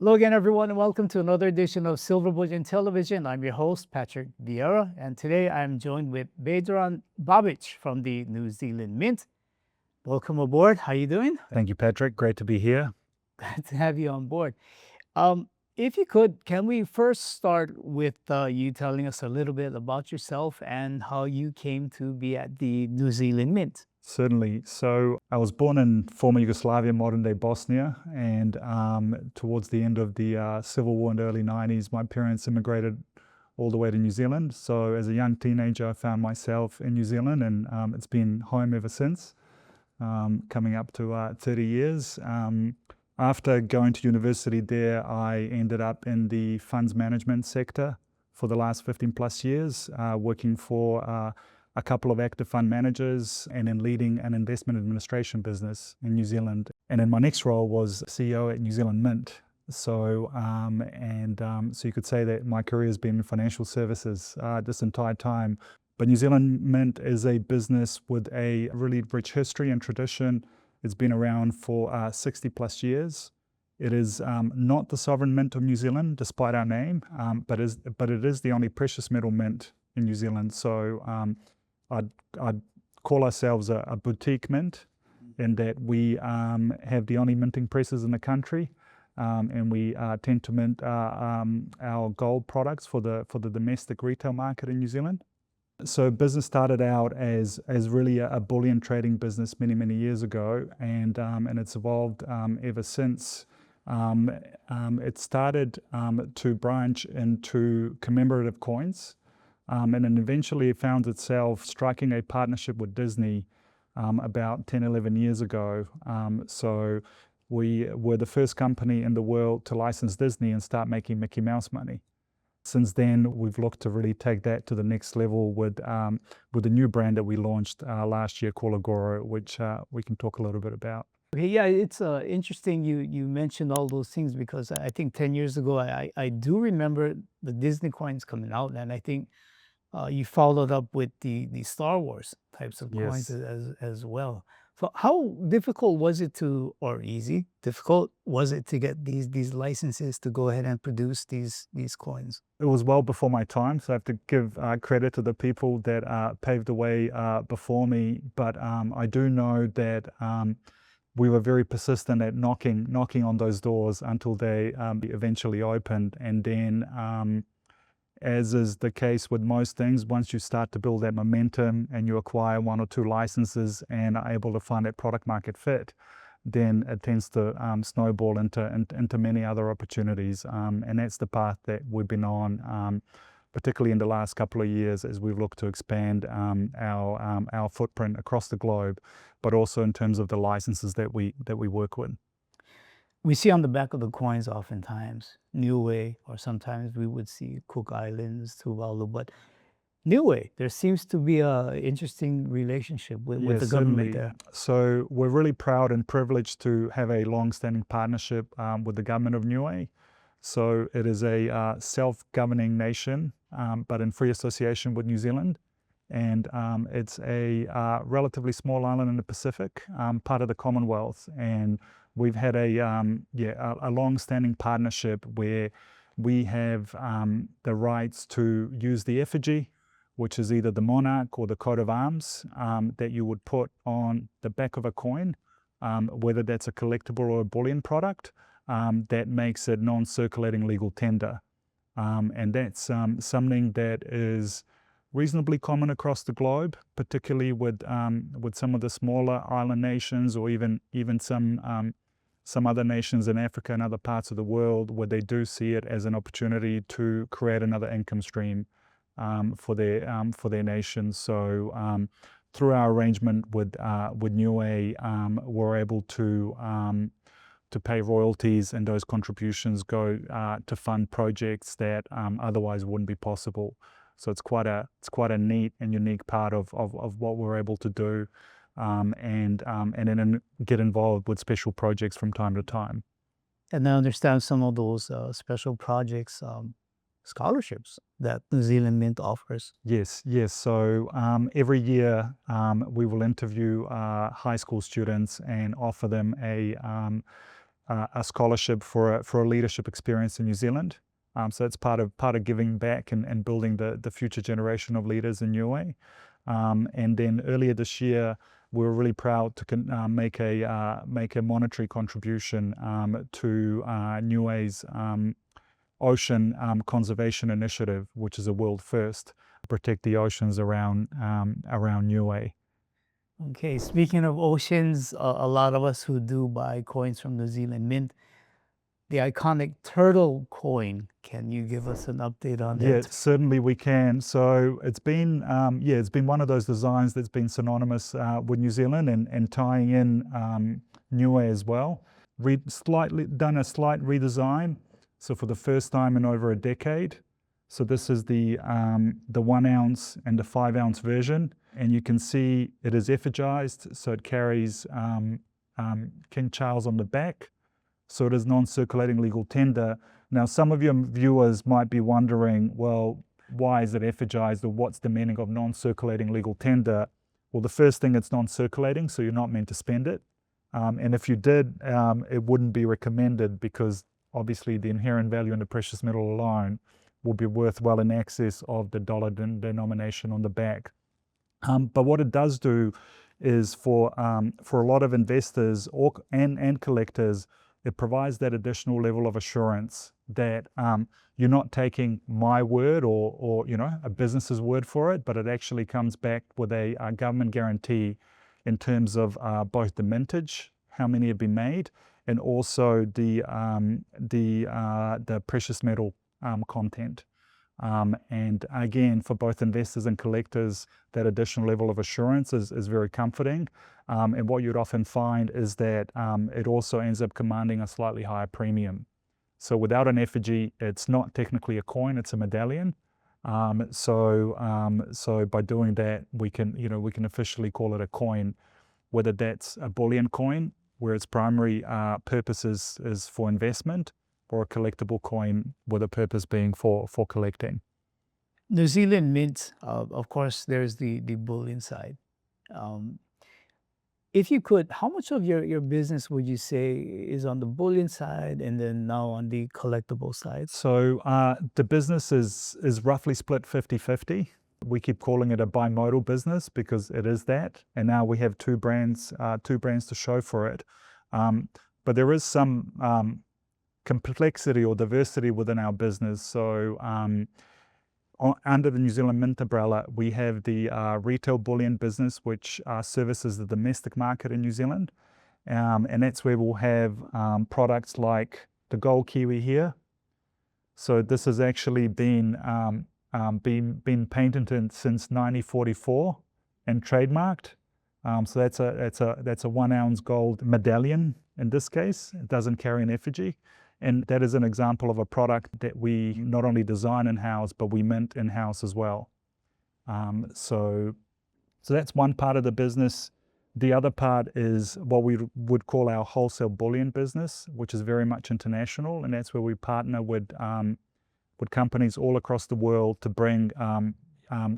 Hello again, everyone, and welcome to another edition of Silver Bullion Television. I'm your host, Patrick Vieira, and today I'm joined with Vedran Babic from the New Zealand Mint. Welcome aboard. How you doing? Thank you, Patrick. Great to be here. Glad to have you on board. If you could, can we first start with you telling us a little bit about yourself and how you came to be at the New Zealand Mint? Certainly. So I was born in former Yugoslavia, modern-day Bosnia, and towards the end of the Civil War in the early 90s, my parents immigrated all the way to New Zealand. So as a young teenager, I found myself in New Zealand, and it's been home ever since, coming up to 30 years. After going to university there, I ended up in the funds management sector for the last 15 plus years, working for a couple of active fund managers and in leading an investment administration business in New Zealand. And then my next role was CEO at New Zealand Mint. So you could say that my career has been in financial services this entire time. But New Zealand Mint is a business with a really rich history and tradition. It's been around for 60 plus years. It is not the sovereign mint of New Zealand, despite our name, but it is the only precious metal mint in New Zealand. So I'd call ourselves a boutique mint in that we have the only minting presses in the country, and we tend to mint our gold products for the domestic retail market in New Zealand. So business started out as really a bullion trading business many years ago, and it's evolved ever since. It started to branch into commemorative coins, and then eventually it found itself striking a partnership with Disney about 10-11 years ago. So we were the first company in the world to license Disney and start making Mickey Mouse money. Since then, we've looked to really take that to the next level with the new brand that we launched last year called Agoro, which we can talk a little bit about. Okay, yeah, it's interesting you mentioned all those things because I think 10 years ago, I do remember the Disney coins coming out, and I think you followed up with the Star Wars types of coins Yes. as well. So how difficult was it difficult was it to get these licenses to go ahead and produce these coins? It was well before my time, so I have to give credit to the people that paved the way before me. But I do know that we were very persistent at knocking on those doors until they eventually opened. And then, as is the case with most things, once you start to build that momentum and you acquire one or two licenses and are able to find that product market fit, then it tends to snowball into many other opportunities. And that's the path that we've been on, particularly in the last couple of years as we've looked to expand our footprint across the globe, but also in terms of the licenses that we work with. We see on the back of the coins oftentimes Niue, or sometimes we would see Cook Islands, Tuvalu, but Niue, there seems to be an interesting relationship with the government there. So we're really proud and privileged to have a long-standing partnership with the government of Niue. So it is a self-governing nation, but in free association with New Zealand. And it's a relatively small island in the Pacific, part of the Commonwealth. And we've had a long-standing partnership where we have the rights to use the effigy, which is either the monarch or the coat of arms that you would put on the back of a coin, whether that's a collectible or a bullion product, that makes it non-circulating legal tender. And that's something that is reasonably common across the globe, particularly with some of the smaller island nations, or even some other nations in Africa and other parts of the world, where they do see it as an opportunity to create another income stream for their nations. So through our arrangement with Niue, we're able to pay royalties, and those contributions go to fund projects that otherwise wouldn't be possible. So it's quite a neat and unique part of what we're able to do, and then get involved with special projects from time to time. And I understand some of those special projects, scholarships that New Zealand Mint offers. Yes. So every year we will interview high school students and offer them a scholarship for a leadership experience in New Zealand. So it's part of giving back and building the future generation of leaders in Niue. And then earlier this year, we were really proud to make a monetary contribution to Niue's Ocean Conservation Initiative, which is a world first, to protect the oceans around Niue. Okay, speaking of oceans, a lot of us who do buy coins from New Zealand Mint, the iconic turtle coin, can you give us an update on that? Yeah, certainly we can. So it's been one of those designs that's been synonymous with New Zealand and tying in Niue as well. Done a slight redesign. So for the first time in over a decade. So this is the 1 ounce and the 5 ounce version. And you can see it is effigized, so it carries King Charles on the back. So it is non-circulating legal tender. Now, some of your viewers might be wondering, well, why is it effigized, or what's the meaning of non-circulating legal tender? Well, the first thing, it's non-circulating, so you're not meant to spend it. And if you did, it wouldn't be recommended, because obviously the inherent value in the precious metal alone will be worth well in excess of the dollar denomination on the back. But what it does do is for a lot of investors and collectors, it provides that additional level of assurance that you're not taking my word or a business's word for it, but it actually comes back with a government guarantee in terms of both the mintage, how many have been made, and also the precious metal content. And again, for both investors and collectors, that additional level of assurance is very comforting. And what you'd often find is that it also ends up commanding a slightly higher premium. So without an effigy, it's not technically a coin, it's a medallion. So by doing that, we can officially call it a coin, whether that's a bullion coin, where its primary purpose is for investment, or a collectible coin with a purpose being for collecting. New Zealand Mint, of course, there's the bullion side. If you could, how much of your business would you say is on the bullion side and then now on the collectible side? So the business is roughly split 50-50. We keep calling it a bimodal business because it is that. And now we have two brands to show for it. But there is some complexity or diversity within our business. So under the New Zealand Mint umbrella, we have the retail bullion business, which services the domestic market in New Zealand. And that's where we'll have products like the gold kiwi here. So this has actually been patented since 1944 and trademarked. So that's a 1 ounce gold medallion in this case. It doesn't carry an effigy. And that is an example of a product that we not only design in-house, but we mint in-house as well. So that's one part of the business. The other part is what we would call our wholesale bullion business, which is very much international. And that's where we partner with companies all across the world to bring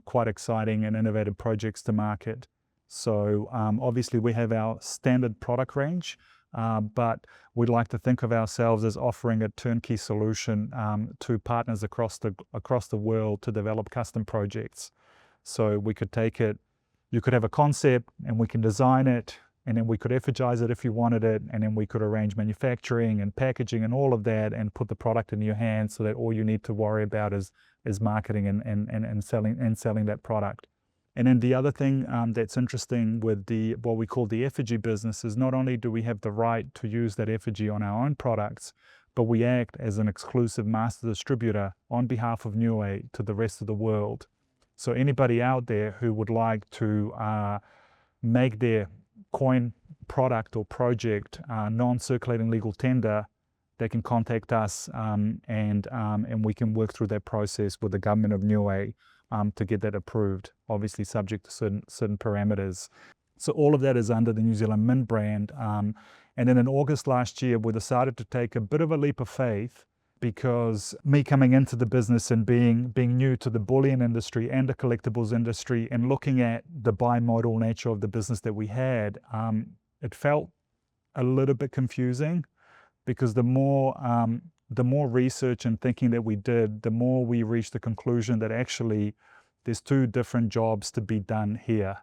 quite exciting and innovative projects to market. So obviously we have our standard product range, but we'd like to think of ourselves as offering a turnkey solution to partners across the world to develop custom projects. So we could take it, you could have a concept and we can design it, and then we could effigize it if you wanted it, and then we could arrange manufacturing and packaging and all of that and put the product in your hands so that all you need to worry about is marketing and selling that product. And then the other thing that's interesting with what we call the effigy business is not only do we have the right to use that effigy on our own products, but we act as an exclusive master distributor on behalf of Niue to the rest of the world. So anybody out there who would like to make their coin product or project non-circulating legal tender, they can contact us and we can work through that process with the government of Niue to get that approved, obviously subject to certain parameters. So all of that is under the New Zealand Mint brand. And then in August last year, we decided to take a bit of a leap of faith, because me coming into the business and being new to the bullion industry and the collectibles industry and looking at the bimodal nature of the business that we had, it felt a little bit confusing because the more research and thinking that we did, the more we reached the conclusion that actually there's two different jobs to be done here.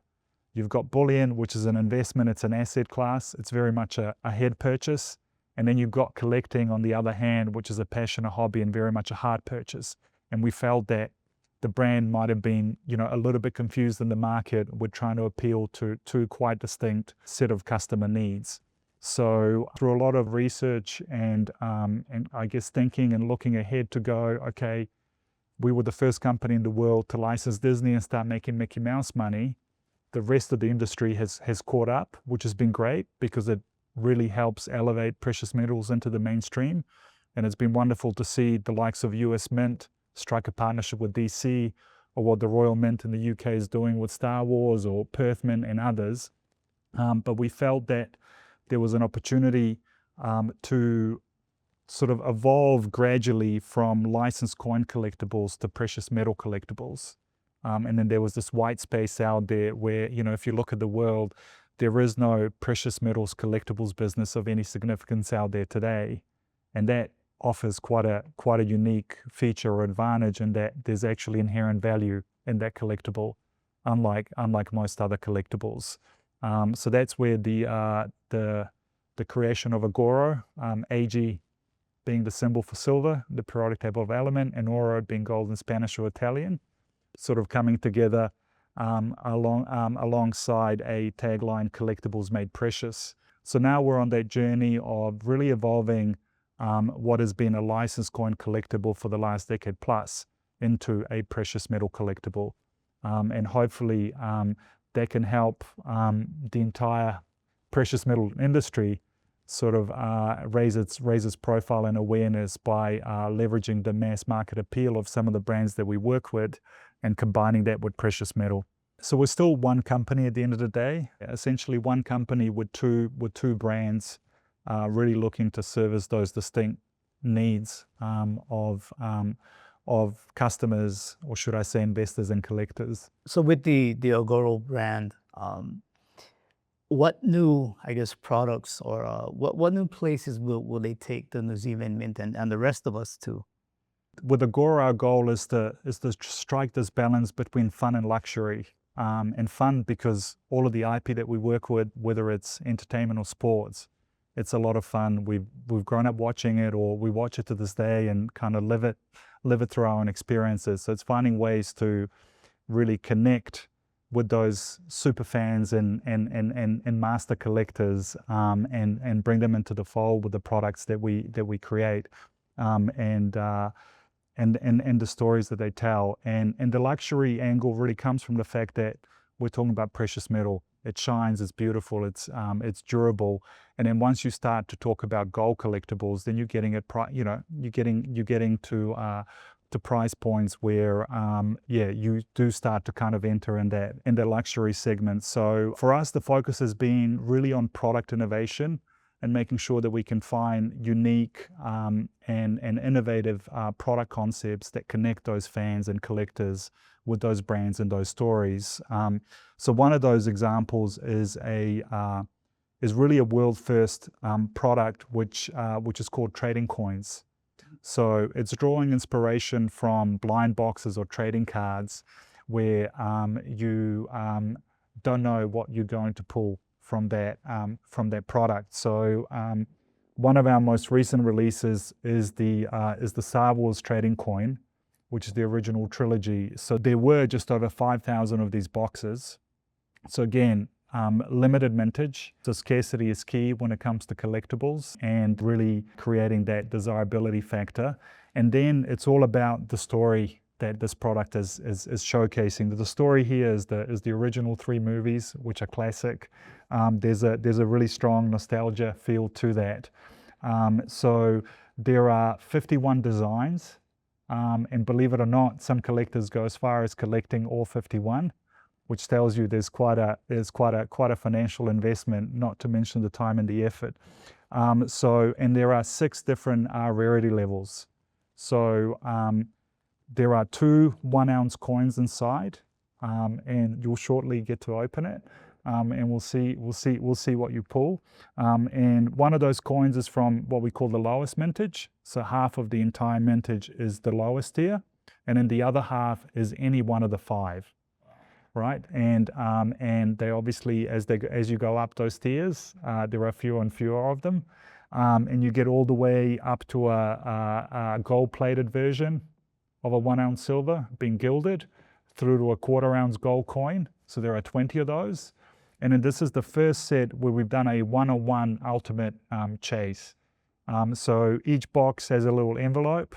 You've got bullion, which is an investment, it's an asset class, it's very much a head purchase. And then you've got collecting on the other hand, which is a passion, a hobby, and very much a hard purchase. And we felt that the brand might have been, a little bit confused in the market with trying to appeal to two quite distinct set of customer needs. So through a lot of research and I guess thinking and looking ahead to go, okay, we were the first company in the world to license Disney and start making Mickey Mouse money. The rest of the industry has caught up, which has been great because it really helps elevate precious metals into the mainstream. And it's been wonderful to see the likes of US Mint strike a partnership with DC, or what the Royal Mint in the UK is doing with Star Wars, or Perth Mint and others. But we felt that there was an opportunity to sort of evolve gradually from licensed coin collectibles to precious metal collectibles. And then there was this white space out there where, if you look at the world, there is no precious metals collectibles business of any significance out there today. And that offers quite a unique feature or advantage in that there's actually inherent value in that collectible, unlike most other collectibles. So that's where the creation of Agoro, AG being the symbol for silver, the periodic table of element, and oro being gold in Spanish or Italian, sort of coming together alongside a tagline, collectibles made precious. So now we're on that journey of really evolving what has been a licensed coin collectible for the last decade plus into a precious metal collectible. And hopefully that can help the entire precious metal industry sort of raise its profile and awareness by leveraging the mass market appeal of some of the brands that we work with and combining that with precious metal. So we're still one company at the end of the day, essentially one company with two brands, really looking to service those distinct needs of customers, or should I say investors and collectors. So with the Agoro brand, what new, I guess, products or what new places will they take the New Zealand Mint and the rest of us to? With Agoro, our goal is to strike this balance between fun and luxury. And fun because all of the IP that we work with, whether it's entertainment or sports, it's a lot of fun. We've grown up watching it, or we watch it to this day and kind of live it through our own experiences. So it's finding ways to really connect with those super fans and master collectors, and bring them into the fold with the products that we create, and the stories that they tell. And the luxury angle really comes from the fact that we're talking about precious metal. It shines, it's beautiful, it's durable. And then once you start to talk about gold collectibles, then you're getting you're getting to price points where you do start to kind of enter in the luxury segment. So for us, the focus has been really on product innovation and making sure that we can find unique and innovative product concepts that connect those fans and collectors with those brands and those stories. So one of those examples is really a world first product which is called trading coins. So it's drawing inspiration from blind boxes or trading cards where you don't know what you're going to pull from that product. So one of our most recent releases is the Star Wars trading coin, which is the original trilogy. So there were just over 5,000 of these boxes. So again, limited mintage. So scarcity is key when it comes to collectibles and really creating that desirability factor. And then it's all about the story that this product is showcasing. The story here is the original 3 movies, which are classic. There's a really strong nostalgia feel to that. So there are 51 designs, and believe it or not, some collectors go as far as collecting all 51, which tells you there's quite a financial investment, not to mention the time and the effort. And there are 6 different rarity levels. So there are 2 1-ounce coins inside, and you'll shortly get to open it. and we'll see what you pull. And one of those coins is from what we call the lowest mintage. So half of the entire mintage is the lowest tier, and then the other half is any one of the 5. Right, and they obviously, as you go up those tiers, there are fewer and fewer of them, and you get all the way up to a gold-plated version of a 1 ounce silver being gilded, through to a 1/4 ounce gold coin. So there are 20 of those, and then this is the first set where we've done a 1-on-1 ultimate chase. So each box has a little envelope.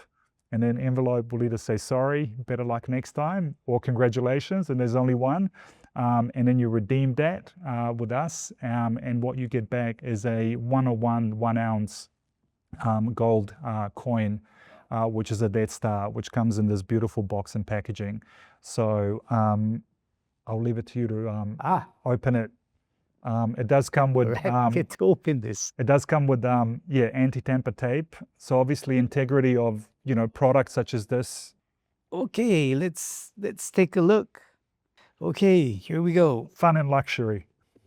And then envelope will either say sorry, better luck next time, or congratulations, and there's only one. And then you redeem that with us, and what you get back is a 1-on-1 1 ounce gold coin, which is a Death Star, which comes in this beautiful box and packaging. So I'll leave it to you to open it. It does come with Get to open this. It does come with anti-tamper tape. So obviously integrity of products such as this. Okay, let's take a look. Okay, here we go. Fun and luxury.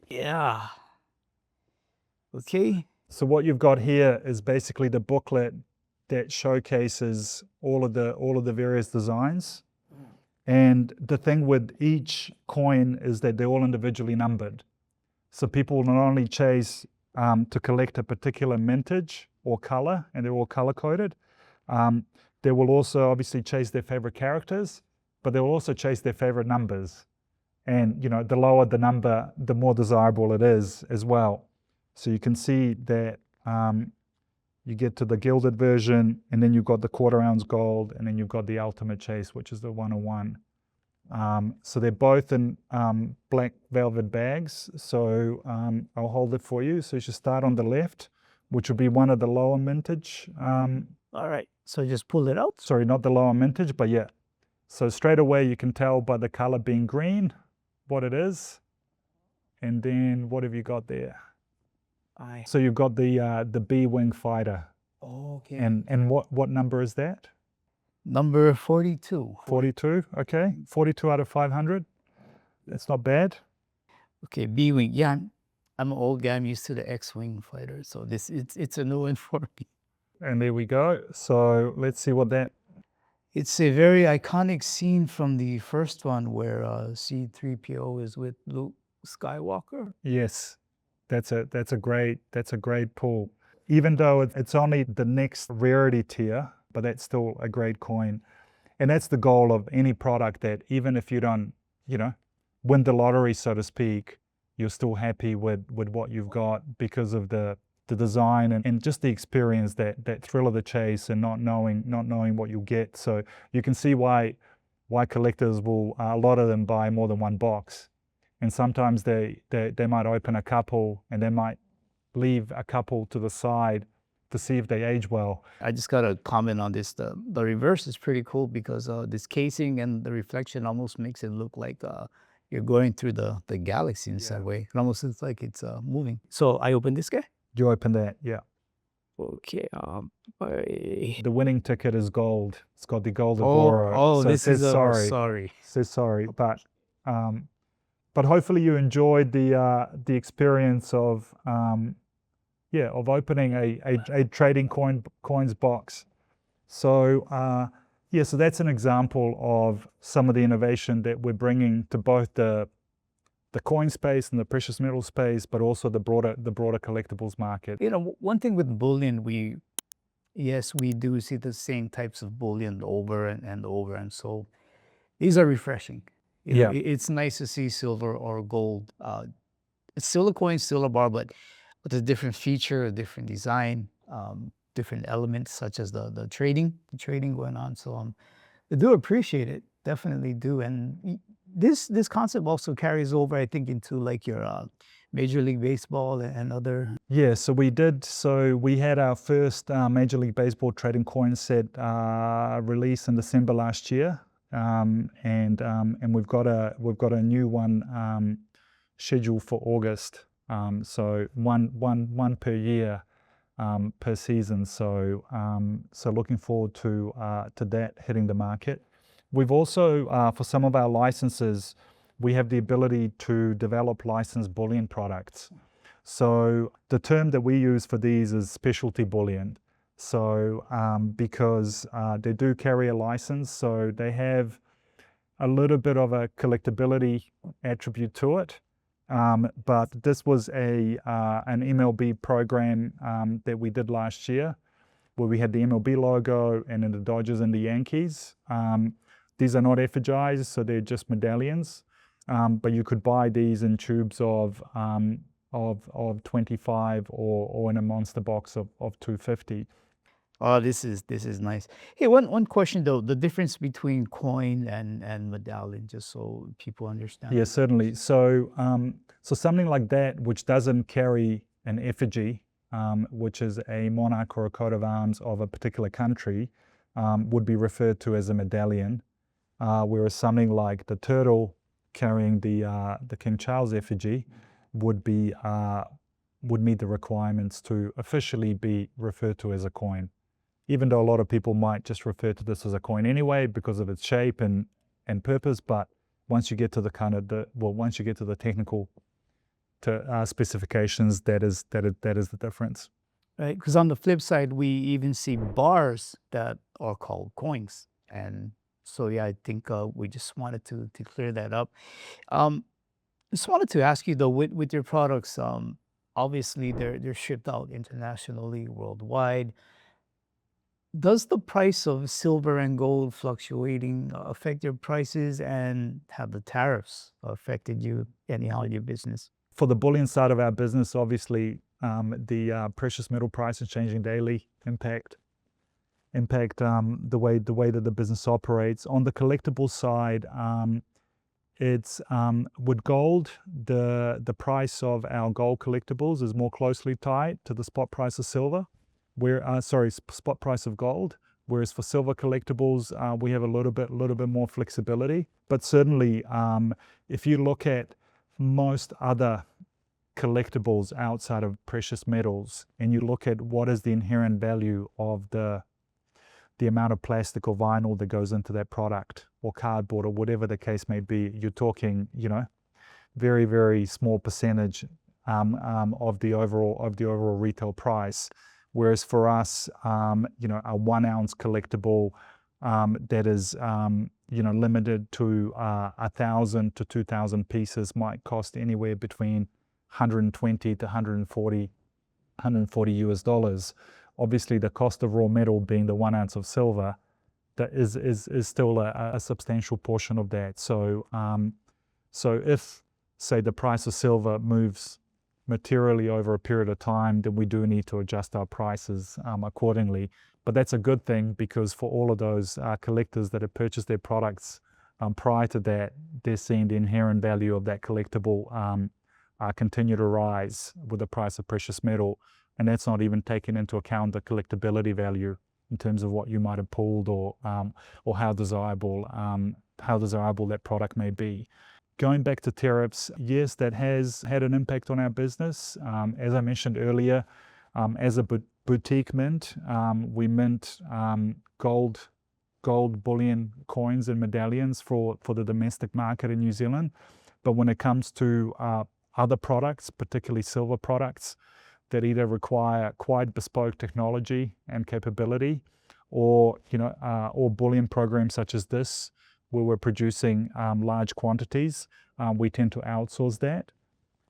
Yeah. Okay. So what you've got here is basically the booklet that showcases all of the various designs. And the thing with each coin is that they're all individually numbered. So people will not only chase to collect a particular mintage or color, and they're all color coded. They will also obviously chase their favorite characters, but they'll also chase their favorite numbers. And the lower the number, the more desirable it is as well. So you can see that you get to the gilded version, and then you've got the 1/4 ounce gold, and then you've got the ultimate chase, which is the 1-on-1. So they're both in black velvet bags. So I'll hold it for you. So you should start on the left, which will be one of the lower mintage. All right, so just pull it out. Sorry, not the lower mintage, but yeah. So straight away you can tell by the color being green what it is. And then what have you got there? So you've got the B-wing fighter. Okay. And what number is that? Number 42. 42, okay. 42 out of 500. That's not bad. Okay, B-wing. Yeah, I'm an old guy. I'm used to the X-wing fighter, so it's a new one for me. And there we go. So let's see what that. It's a very iconic scene from the first one where C-3PO is with Luke Skywalker. Yes, that's a great pull. Even though it's only the next rarity tier, but that's still a great coin. And that's the goal of any product, that even if you don't, win the lottery, so to speak, you're still happy with what you've got because of the design and just the experience, that thrill of the chase and not knowing what you'll get. So you can see why collectors will, a lot of them buy more than one box. And sometimes they might open a couple, and they might leave a couple to the side to see if they age well. I just got to comment on this. The reverse is pretty cool because this casing and the reflection almost makes it look like you're going through the galaxy in some way. It almost looks like it's moving. So I open this guy? You open that, yeah. Okay. The winning ticket is gold. It's got the gold Agoro. Oh, so this it says is sorry. It says sorry, but hopefully you enjoyed the experience of opening a trading coins box. So so that's an example of some of the innovation that we're bringing to both the coin space and the precious metal space, but also the broader collectibles market. One thing with bullion, we do see the same types of bullion over and over, and so these are refreshing. It's nice to see silver or gold. It's still a coin, still a bar, but with a different feature, a different design, different elements such as the trading going on. So I do appreciate it, definitely do. And this concept also carries over, I think, into like your Major League Baseball and other. Yeah, so we had our first Major League Baseball trading coin set release in December last year, and we've got a new one scheduled for August. So one per year, per season. So looking forward to that hitting the market. We've also, for some of our licenses, we have the ability to develop licensed bullion products. So the term that we use for these is specialty bullion. So because they do carry a license, so they have a little bit of a collectability attribute to it. But this was an MLB program that we did last year, where we had the MLB logo and then the Dodgers and the Yankees. These are not effigies, so they're just medallions. But you could buy these in tubes of 25 or in a monster box of 250. Oh, this is nice. Hey, one question though, the difference between coin and medallion, just so people understand. Yeah, certainly. So something like that, which doesn't carry an effigy, which is a monarch or a coat of arms of a particular country, would be referred to as a medallion. Whereas something like the turtle carrying the King Charles effigy would meet the requirements to officially be referred to as a coin. Even though a lot of people might just refer to this as a coin anyway because of its shape and purpose, but once you get to once you get to the technical specifications, that is the difference. Right, because on the flip side, we even see bars that are called coins, and so yeah, I think we just wanted to clear that up. Just wanted to ask you though, with your products, obviously they're shipped out internationally, worldwide. Does the price of silver and gold fluctuating affect your prices, and have the tariffs affected you anyhow in your business? For the bullion side of our business, obviously, the precious metal prices changing daily impact the way that the business operates. On the collectible side, it's with gold, the price of our gold collectibles is more closely tied to the spot price of silver. Spot price of gold. Whereas for silver collectibles, we have a little bit more flexibility. But certainly, if you look at most other collectibles outside of precious metals, and you look at what is the inherent value of the amount of plastic or vinyl that goes into that product, or cardboard, or whatever the case may be, you're talking, very, very small percentage of the overall retail price. Whereas for us, a 1 ounce collectible that is, limited to 1,000 to 2,000 pieces might cost anywhere between 120 to 140 US dollars. Obviously, the cost of raw metal being the 1 ounce of silver, that is still a substantial portion of that. So, if, say, the price of silver moves materially over a period of time, then we do need to adjust our prices accordingly. But that's a good thing, because for all of those collectors that have purchased their products prior to that, they're seeing the inherent value of that collectible continue to rise with the price of precious metal. And that's not even taking into account the collectability value in terms of what you might have pulled, or how desirable that product may be. Going back to tariffs, yes, that has had an impact on our business. As I mentioned earlier, as a boutique mint, we mint gold bullion coins and medallions for the domestic market in New Zealand. But when it comes to other products, particularly silver products, that either require quite bespoke technology and capability, or bullion programs such as this, where we're producing large quantities, we tend to outsource that.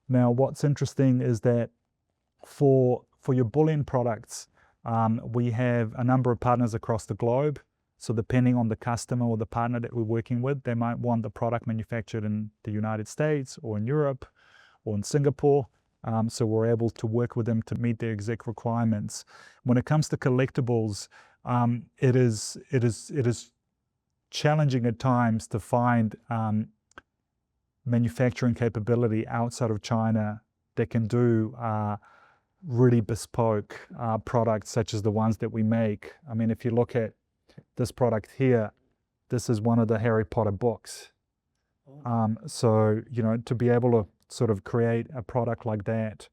Now, what's interesting is that for your bullion products, we have a number of partners across the globe. So depending on the customer or the partner that we're working with, they might want the product manufactured in the United States or in Europe or in Singapore. So we're able to work with them to meet their exact requirements. When it comes to collectibles, it is challenging at times to find manufacturing capability outside of China that can do really bespoke products such as the ones that we make. I mean, if you look at this product here, this is one of the Harry Potter books. So, to be able to sort of create a product like that,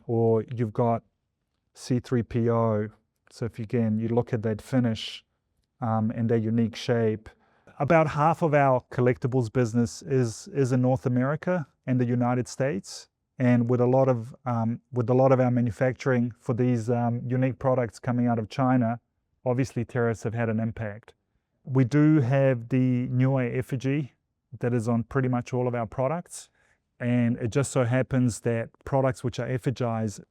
or you've got C3PO. So if you look at that finish and their unique shape, About half of our collectibles business is in North America and the United States. And with a lot of our manufacturing for these unique products coming out of China, obviously tariffs have had an impact. We do have the Niue effigy that is on pretty much all of our products. And it just so happens that products which are effigized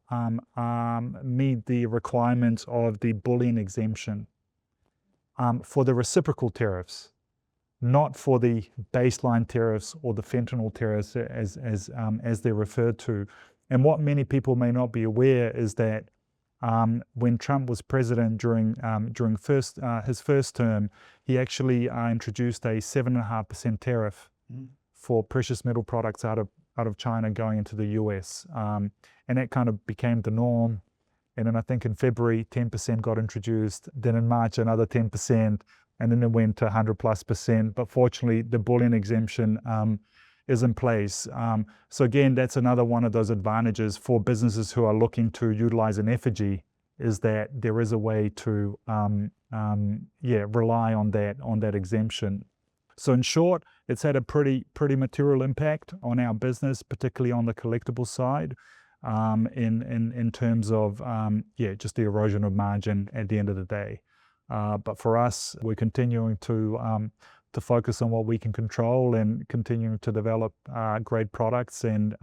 meet the requirements of the Bullion exemption for the reciprocal tariffs, not for the baseline tariffs or the fentanyl tariffs as they're referred to. And what many people may not be aware is that when Trump was president during his first term, he actually introduced a 7.5% tariff for precious metal products out of China going into the US. And that kind of became the norm. And then I think in February, 10% got introduced. Then in March, another 10%. And then it went to 100+%. But fortunately, the Bullion exemption is in place. So again, that's another one of those advantages for businesses who are looking to utilize an effigy, is that there is a way to rely on that exemption. So in short, it's had a pretty material impact on our business, particularly on the collectible side, in terms of just the erosion of margin at the end of the day. But for us, we're continuing to focus on what we can control and continuing to develop great products and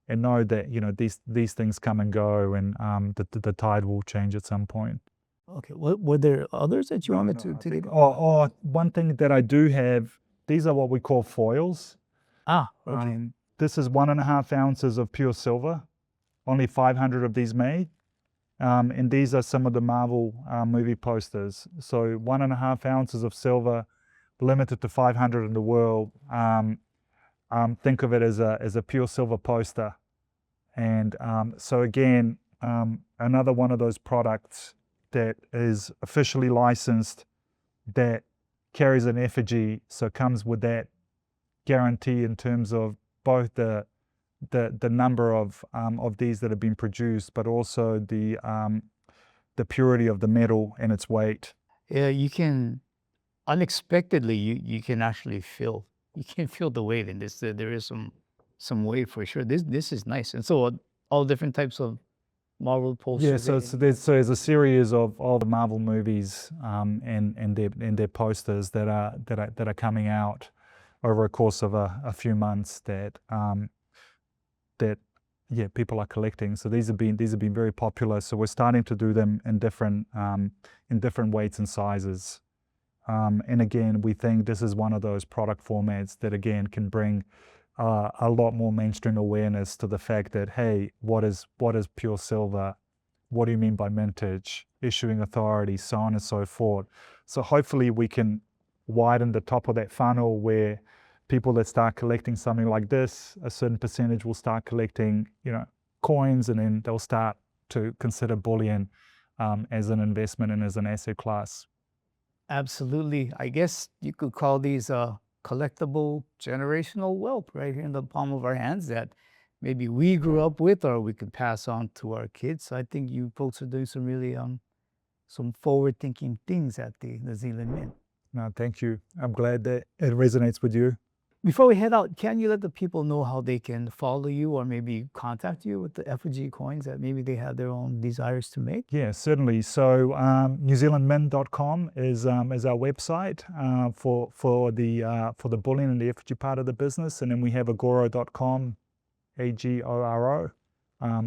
know that these things come and go, and the tide will change at some point. Okay, were there others that you wanted to get? One thing that I do have, these are what we call foils. Okay. This is 1.5 ounces of pure silver, only 500 of these made. And these are some of the Marvel movie posters. So 1.5 ounces of silver, limited to 500 in the world. Think of it as a pure silver poster. And so again, another one of those products that is officially licensed, that carries an effigy, so comes with that guarantee in terms of both the number of these that have been produced, but also the purity of the metal and its weight. Yeah, you can unexpectedly you can actually feel the weight in this. There is some weight for sure. This is nice, and so all different types of Marvel posters. Yeah, so there's a series of all the Marvel movies and their posters that are coming out over a course of a few months that people are collecting. So these have been very popular. So we're starting to do them in different weights and sizes. And again, we think this is one of those product formats that again can bring a lot more mainstream awareness to the fact that, hey, what is pure silver? What do you mean by mintage, issuing authority, so on and so forth. So hopefully we can widen the top of that funnel where people that start collecting something like this, a certain percentage will start collecting, coins, and then they'll start to consider bullion as an investment and as an asset class. Absolutely. I guess you could call these collectible generational wealth right here in the palm of our hands that maybe we grew up with or we could pass on to our kids. So I think you folks are doing some really some forward-thinking things at the New Zealand Mint. No, thank you. I'm glad that it resonates with you. Before we head out, can you let the people know how they can follow you or maybe contact you with the effigy coins that maybe they have their own desires to make? Yeah, certainly. So NewZealandMint.com is our website for the bullion and the effigy part of the business, and then we have Agoro.com, Agoro,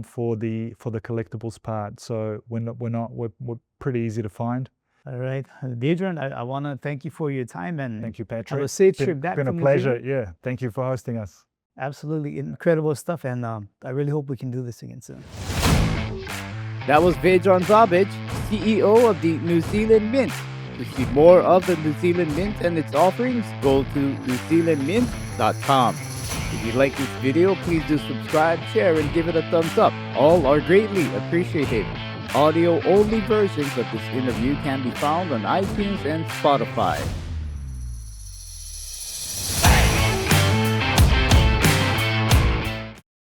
for the collectibles part. So we're pretty easy to find. All right, Vedran, I want to thank you for your time, and thank you, Patrick. Have a safe trip back. It's been a pleasure. Yeah, thank you for hosting us. Absolutely incredible stuff, and I really hope we can do this again soon. That was Vedran Babic, CEO of the New Zealand Mint. To see more of the New Zealand Mint and its offerings, go to newzealandmint.com. If you like this video, please do subscribe, share, and give it a thumbs up. All are greatly appreciated. Audio-only versions of this interview can be found on iTunes and Spotify.